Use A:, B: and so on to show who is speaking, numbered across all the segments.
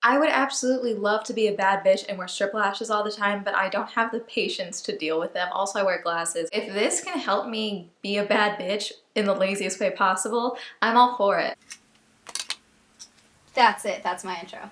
A: I would absolutely love to be a bad bitch and wear strip lashes all the time, but I don't have the patience to deal with them. Also, I wear glasses. If this can help me be a bad bitch in the laziest way possible, I'm all for it.
B: That's it. That's my intro.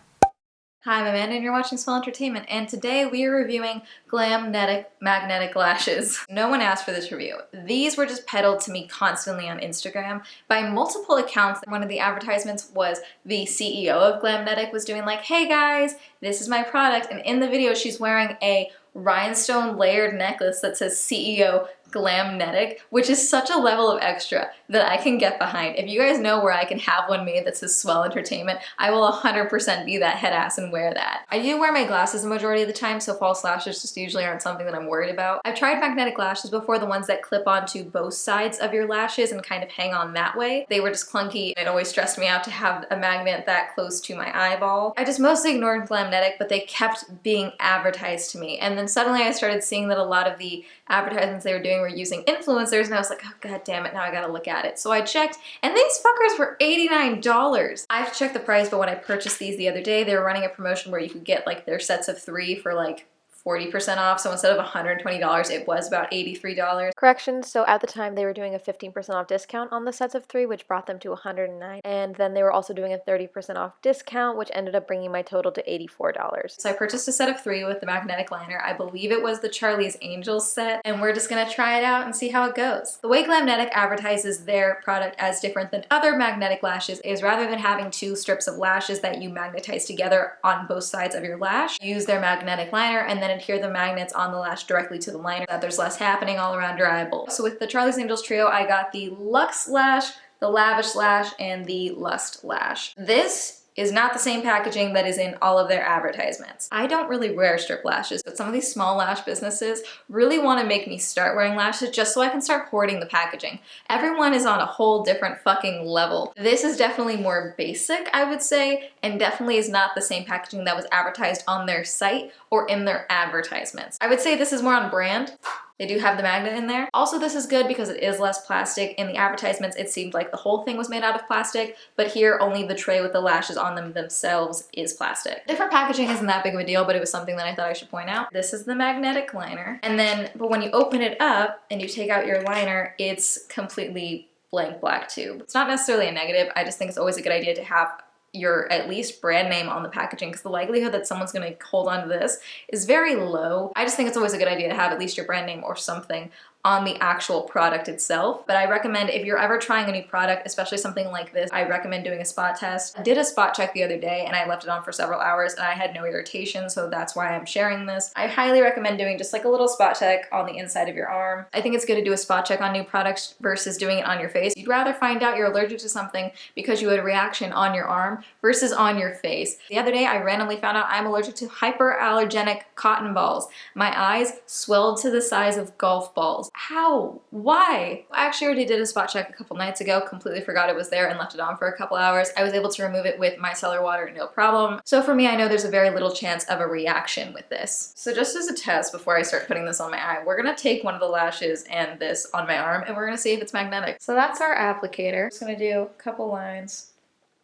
A: Hi, I'm Amanda and you're watching Swell Entertainment, and today we are reviewing Glamnetic magnetic lashes. No one asked for this review. These were just peddled to me constantly on Instagram by multiple accounts. One of the advertisements was the CEO of Glamnetic was doing like, hey guys, this is my product, and in the video she's wearing a rhinestone layered necklace that says CEO Glamnetic, which is such a level of extra that I can get behind. If you guys know where I can have one made that says Swell Entertainment, I will 100% be that head ass and wear that. I do wear my glasses the majority of the time, so false lashes just usually aren't something that I'm worried about. I've tried magnetic lashes before, the ones that clip onto both sides of your lashes and kind of hang on that way. They were just clunky. It always stressed me out to have a magnet that close to my eyeball. I just mostly ignored Glamnetic, but they kept being advertised to me. And then suddenly I started seeing that a lot of the advertisements they were doing were using influencers, and I was like, oh god damn it, now I gotta look at it. So I checked, and these fuckers were $89. I have to check the price, but when I purchased these the other day, they were running a promotion where you could get like their sets of 3 for like 40% off, so instead of $120, it was about $83.
C: Correction, so at the time they were doing a 15% off discount on the sets of 3, which brought them to $109, and then they were also doing a 30% off discount, which ended up bringing my total to $84.
A: So I purchased a set of 3 with the magnetic liner. I believe it was the Charlie's Angels set, and we're just gonna try it out and see how it goes. The way Glamnetic advertises their product as different than other magnetic lashes is rather than having 2 strips of lashes that you magnetize together on both sides of your lash, use their magnetic liner and then adhere the magnets on the lash directly to the liner, so that there's less happening all around your eyeball. So with the Charlie's Angels trio, I got the Luxe Lash, the Lavish Lash, and the Lust Lash. This is not the same packaging that is in all of their advertisements. I don't really wear strip lashes, but some of these small lash businesses really want to make me start wearing lashes just so I can start hoarding the packaging. Everyone is on a whole different fucking level. This is definitely more basic, I would say, and definitely is not the same packaging that was advertised on their site or in their advertisements. I would say this is more on brand. They do have the magnet in there. Also, this is good because it is less plastic. In the advertisements, it seemed like the whole thing was made out of plastic, but here only the tray with the lashes on them themselves is plastic. Different packaging isn't that big of a deal, but it was something that I thought I should point out. This is the magnetic liner. And then, but when you open it up and you take out your liner, it's completely blank black tube. It's not necessarily a negative. I just think it's always a good idea to have your at least brand name on the packaging, because the likelihood that someone's gonna hold on to this is very low. I just think it's always a good idea to have at least your brand name or something on the actual product itself. But I recommend if you're ever trying a new product, especially something like this, I recommend doing a spot test. I did a spot check the other day and I left it on for several hours and I had no irritation, so that's why I'm sharing this. I highly recommend doing just like a little spot check on the inside of your arm. I think it's good to do a spot check on new products versus doing it on your face. You'd rather find out you're allergic to something because you had a reaction on your arm versus on your face. The other day I randomly found out I'm allergic to hyperallergenic cotton balls. My eyes swelled to the size of golf balls. How? Why? I actually already did a spot check a couple nights ago, completely forgot it was there and left it on for a couple hours. I was able to remove it with micellar water, no problem. So for me, I know there's a very little chance of a reaction with this. So just as a test before I start putting this on my eye, we're gonna take one of the lashes and this on my arm and we're gonna see if it's magnetic. So that's our applicator. Just gonna do a couple lines.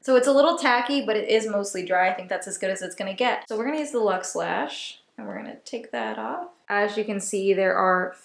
A: So it's a little tacky, but it is mostly dry. I think that's as good as it's gonna get. So we're gonna use the Luxe Lash and we're gonna take that off. As you can see, there are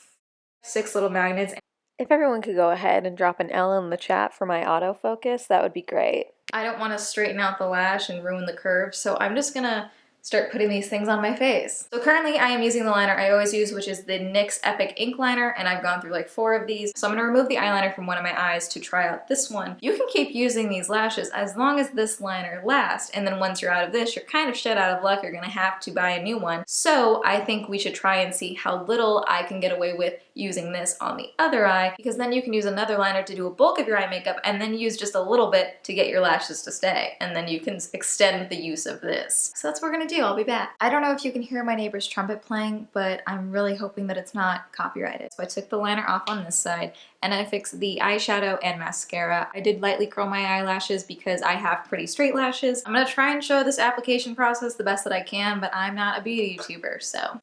A: 6 little magnets.
C: If everyone could go ahead and drop an L in the chat for my autofocus, that would be great.
A: I don't want to straighten out the lash and ruin the curve, so I'm just gonna start putting these things on my face. So currently I am using the liner I always use, which is the NYX Epic Ink Liner, and I've gone through like 4 of these. So I'm gonna remove the eyeliner from one of my eyes to try out this one. You can keep using these lashes as long as this liner lasts, and then once you're out of this, you're kind of shit out of luck. You're gonna have to buy a new one. So I think we should try and see how little I can get away with using this on the other eye, because then you can use another liner to do a bulk of your eye makeup and then use just a little bit to get your lashes to stay, and then you can extend the use of this. So that's what we're gonna do. I'll be back. I don't know if you can hear my neighbor's trumpet playing, but I'm really hoping that it's not copyrighted. So I took the liner off on this side and I fixed the eyeshadow and mascara. I did lightly curl my eyelashes because I have pretty straight lashes. I'm gonna try and show this application process the best that I can, but I'm not a beauty YouTuber, so.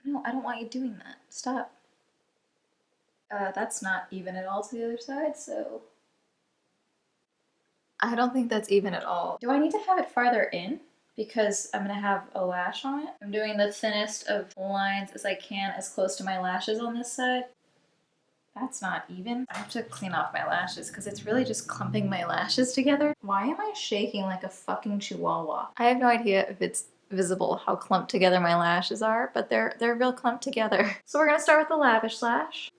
A: No, I don't want you doing that. Stop. That's not even at all to the other side, so. I don't think that's even at all. Do I need to have it farther in? Because I'm gonna have a lash on it. I'm doing the thinnest of lines as I can, as close to my lashes on this side. That's not even. I have to clean off my lashes because it's really just clumping my lashes together. Why am I shaking like a fucking chihuahua? I have no idea if it's visible how clumped together my lashes are, but they're real clumped together. So we're gonna start with the lavish lash.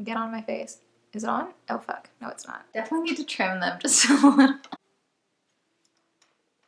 A: Get on my face. Is it on? Oh fuck, no it's not. Definitely need to trim them just a little.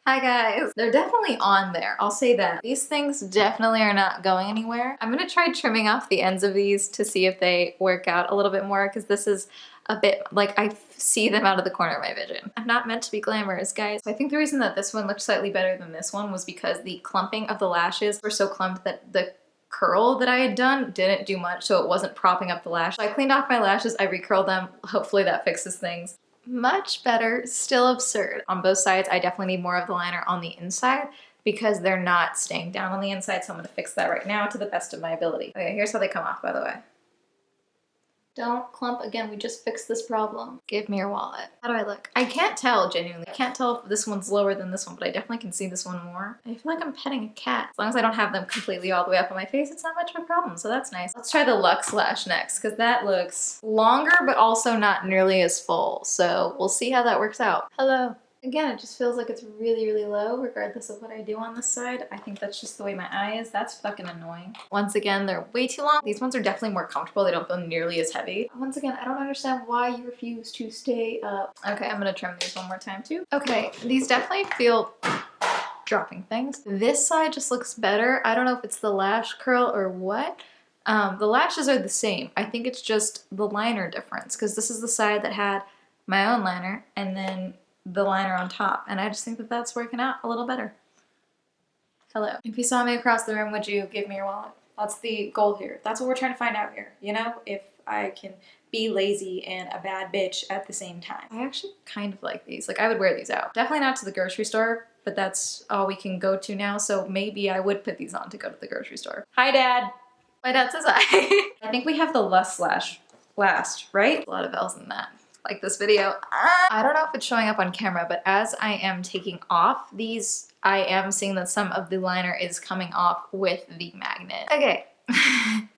A: Hi guys! They're definitely on there, I'll say that. These things definitely are not going anywhere. I'm gonna try trimming off the ends of these to see if they work out a little bit more because this is a bit, like I see them out of the corner of my vision. I'm not meant to be glamorous, guys. I think the reason that this one looked slightly better than this one was because the clumping of the lashes were so clumped that the curl that I had done didn't do much, so it wasn't propping up the lash. So I cleaned off my lashes, I recurled them. Hopefully that fixes things. Much better, still absurd. On both sides, I definitely need more of the liner on the inside because they're not staying down on the inside, so I'm gonna fix that right now to the best of my ability. Okay, here's how they come off, by the way. Don't clump again, we just fixed this problem. Give me your wallet. How do I look? I can't tell, genuinely. I can't tell if this one's lower than this one, but I definitely can see this one more. I feel like I'm petting a cat. As long as I don't have them completely all the way up on my face, it's not much of a problem, so that's nice. Let's try the Luxe Lash next, because that looks longer, but also not nearly as full, so we'll see how that works out. Hello. Again, it just feels like it's really, really low regardless of what I do on this side. I think that's just the way my eye is. That's fucking annoying. Once again, they're way too long. These ones are definitely more comfortable. They don't feel nearly as heavy. Once again, I don't understand why you refuse to stay up. Okay, I'm gonna trim these one more time too. Okay, these definitely feel dropping things. This side just looks better. I don't know if it's the lash curl or what. The lashes are the same. I think it's just the liner difference because this is the side that had my own liner and then the liner on top, and I just think that that's working out a little better. Hello. If you saw me across the room, would you give me your wallet? That's the goal here. That's what we're trying to find out here. You know, if I can be lazy and a bad bitch at the same time. I actually kind of like these. Like, I would wear these out. Definitely not to the grocery store, but that's all we can go to now, so maybe I would put these on to go to the grocery store. Hi, Dad. My dad says hi. I think we have the Luxe Lash last, right? A lot of L's in that. Like this video. I don't know if it's showing up on camera, but as I am taking off these, I am seeing that some of the liner is coming off with the magnet. Okay.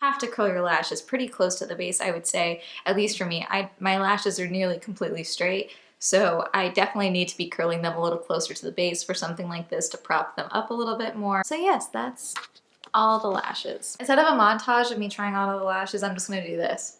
A: Have to curl your lashes pretty close to the base, I would say, at least for me. My lashes are nearly completely straight, so I definitely need to be curling them a little closer to the base for something like this to prop them up a little bit more. So yes, that's all the lashes. Instead of a montage of me trying on all the lashes, I'm just gonna do this.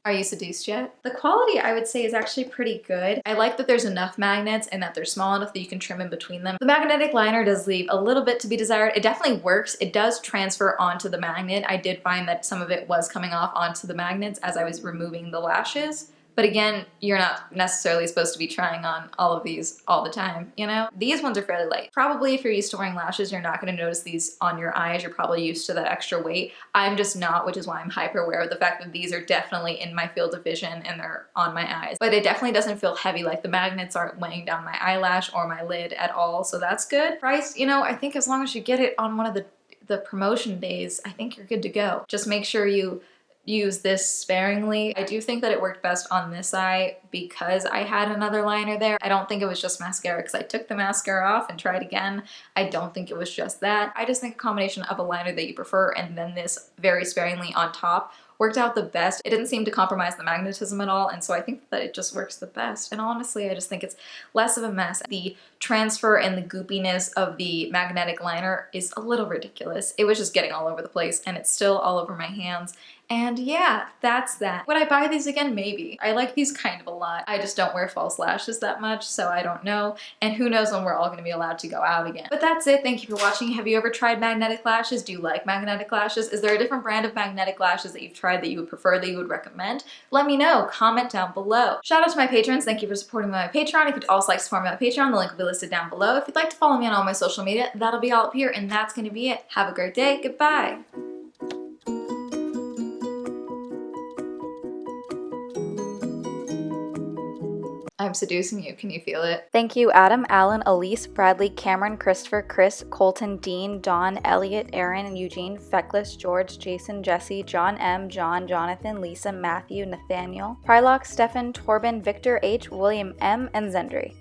A: Are you seduced yet? The quality, I would say, is actually pretty good. I like that there's enough magnets and that they're small enough that you can trim in between them. The magnetic liner does leave a little bit to be desired. It definitely works. It does transfer onto the magnet. I did find that some of it was coming off onto the magnets as I was removing the lashes. But again, you're not necessarily supposed to be trying on all of these all the time, you know? These ones are fairly light. Probably if you're used to wearing lashes, you're not gonna notice these on your eyes. You're probably used to that extra weight. I'm just not, which is why I'm hyper aware of the fact that these are definitely in my field of vision and they're on my eyes. But it definitely doesn't feel heavy, like the magnets aren't weighing down my eyelash or my lid at all, so that's good. Price, you know, I think as long as you get it on one of the promotion days, I think you're good to go. Just make sure you use this sparingly. I do think that it worked best on this eye because I had another liner there. I don't think it was just mascara because I took the mascara off and tried again. I don't think it was just that. I just think a combination of a liner that you prefer and then this very sparingly on top worked out the best. It didn't seem to compromise the magnetism at all, and so I think that it just works the best. And honestly, I just think it's less of a mess. The transfer and the goopiness of the magnetic liner is a little ridiculous. It was just getting all over the place, and it's still all over my hands. And yeah, that's that. Would I buy these again? Maybe. I like these kind of a lot. I just don't wear false lashes that much, so I don't know. And who knows when we're all gonna be allowed to go out again. But that's it. Thank you for watching. Have you ever tried magnetic lashes? Do you like magnetic lashes? Is there a different brand of magnetic lashes that you've tried that you would prefer, that you would recommend? Let me know. Comment down below. Shout out to my patrons. Thank you for supporting me on my Patreon. If you'd also like to support me on my Patreon, the link will be listed down below. If you'd like to follow me on all my social media, that'll be all up here, and that's gonna be it. Have a great day. Goodbye. I'm seducing you. Can you feel it?
C: Thank you, Adam, Alan, Elise, Bradley, Cameron, Christopher, Chris, Colton, Dean, Dawn, Elliot, Aaron, Eugene, Feckless, George, Jason, Jesse, John M, John, Jonathan, Lisa, Matthew, Nathaniel, Prylock, Stefan, Torben, Victor H, William M, and Zendry.